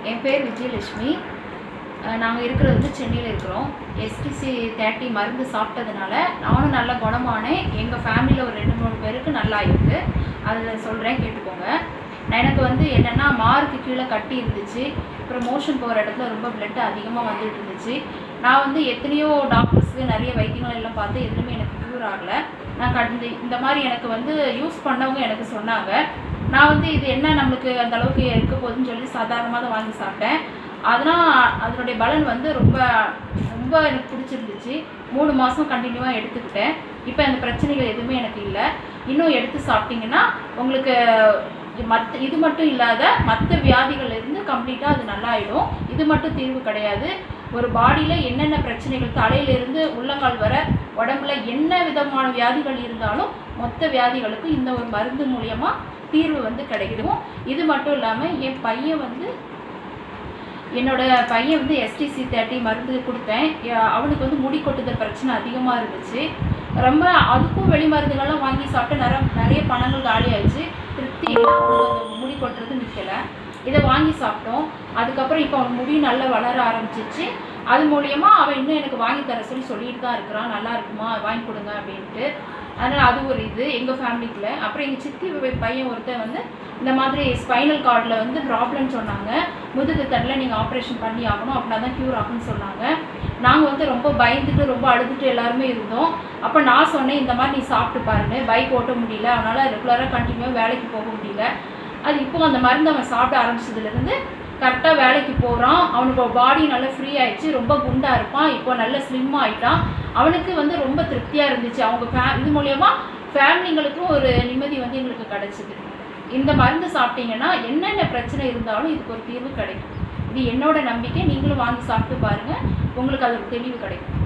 என் பேர் விஜயலட்சுமி. நாங்கள் இருக்கிறது வந்து சென்னையில் இருக்கிறோம். எஸ்டிசி 30 மருந்து சாப்பிட்டதுனால நானும் நல்லா குணமானேன். எங்கள் ஃபேமிலியில் ஒரு 2-3 பேருக்கு நல்லா இருக்குது. அதில் சொல்கிறேன், கேட்டுக்கோங்க. எனக்கு வந்து என்னென்னா, மார்க்கு கீழே கட்டி இருந்துச்சு. அப்புறம் மோஷன் போகிற இடத்துல ரொம்ப பிளட் அதிகமாக வந்துட்டு இருந்துச்சு. நான் வந்து எத்தனையோ டாக்டர்ஸு நிறைய வைத்தியங்கள் எல்லாம் பார்த்து எதுவுமே எனக்கு க்யூர் ஆகலை. நான் இந்த மாதிரி எனக்கு வந்து யூஸ் பண்ணவங்க எனக்கு சொன்னாங்க. நான் வந்து இது என்ன நம்மளுக்கு அந்த அளவுக்கு இருக்க போகுதுன்னு சொல்லி சாதாரணமாக தான் வாங்கி சாப்பிட்டேன். அதனால் அதனுடைய பலன் வந்து ரொம்ப ரொம்ப எனக்கு பிடிச்சிருந்துச்சு. 3 மாதம் கண்டினியூவாக எடுத்துக்கிட்டேன். இப்போ அந்த பிரச்சனைகள் எதுவுமே எனக்கு இல்லை. இன்னும் எடுத்து சாப்பிட்டிங்கன்னா உங்களுக்கு இது மட்டும் இல்லாத மற்ற வியாதிகள்லேருந்து கம்ப்ளீட்டாக அது நல்லாயிடும். இது மட்டும் தீர்வு கிடையாது. ஒரு பாடியில் என்னென்ன பிரச்சனைகள், தலையிலிருந்து உள்ளங்கால் வர உடம்புல என்ன விதமான வியாதிகள் இருந்தாலும் மொத்த வியாதிகளுக்கும் இந்த ஒரு மருந்து மூலியமாக தீர்வு வந்து கிடைக்கும். இது மட்டும் இல்லாமல் என்னோட பையன் வந்து STC 30 மருந்து கொடுத்தேன். அவனுக்கு வந்து முடி கொட்டுதல் பிரச்சனை அதிகமாக இருந்துச்சு. ரொம்ப அதுக்கும் வெளி மருந்துகள்லாம் வாங்கி சாப்பிட்டு நிறைய பணங்கள் காலி ஆயிடுச்சு. திருப்தி முடி கொட்டுறது நிற்கலை. இதை வாங்கி சாப்பிட்டோம். அதுக்கப்புறம் இப்போ அவன் முடி நல்லா வளர ஆரம்பிச்சிச்சு. அது மூலியமாக அவன் இன்னும் எனக்கு வாங்கி தர சொல்லிட்டு தான் இருக்கிறான். நல்லா இருக்குமா, வாங்கி கொடுங்க அப்படின்ட்டு. அதனால் அது ஒரு இது எங்கள் ஃபேமிலிக்குள்ள. அப்புறம் எங்கள் சித்தி பையன் ஒருத்தர் வந்து இந்த மாதிரி ஸ்பைனல் கார்டில் வந்து ப்ராப்ளம் சொன்னாங்க. முதுகு தட்டில் நீங்கள் ஆப்ரேஷன் பண்ணி ஆகணும், அப்படின்னா தான் க்யூர் ஆகும்னு சொன்னாங்க. நாங்கள் வந்து ரொம்ப பயந்துட்டு ரொம்ப அழுதுட்டு எல்லாருமே இருந்தோம். அப்போ நான் சொன்னேன், இந்த மாதிரி நீ சாப்பிட்டு பாருங்க. பைக் ஓட்ட முடியல, அவனால் ரெகுலராக கண்டினியூவாக வேலைக்கு போக முடியல. அது இப்போ அந்த மருந்து அவன் சாப்பிட ஆரம்பிச்சதுலேருந்து கரெக்டாக வேலைக்கு போகிறான். அவனுக்கு பாடி நல்லா ஃப்ரீ ஆகிடுச்சு. ரொம்ப குண்டாக இருப்பான். இப்போ நல்ல ஸ்லிம்மாக ஆகிட்டான். அவனுக்கு வந்து ரொம்ப திருப்தியாக இருந்துச்சு. அவங்க இது மூலயமா ஃபேமிலிங்களுக்கும் ஒரு நிம்மதி வந்து எங்களுக்கு கிடச்சிது. இந்த மருந்து சாப்பிட்டீங்கன்னா என்னென்ன பிரச்சனை இருந்தாலும் இதுக்கு ஒரு தீர்வு கிடைக்கும். இது என்னோட நம்பிக்கை. நீங்களும் வாங்கி சாப்பிட்டு பாருங்கள், உங்களுக்கு அது ஒரு தெளிவு கிடைக்கும்.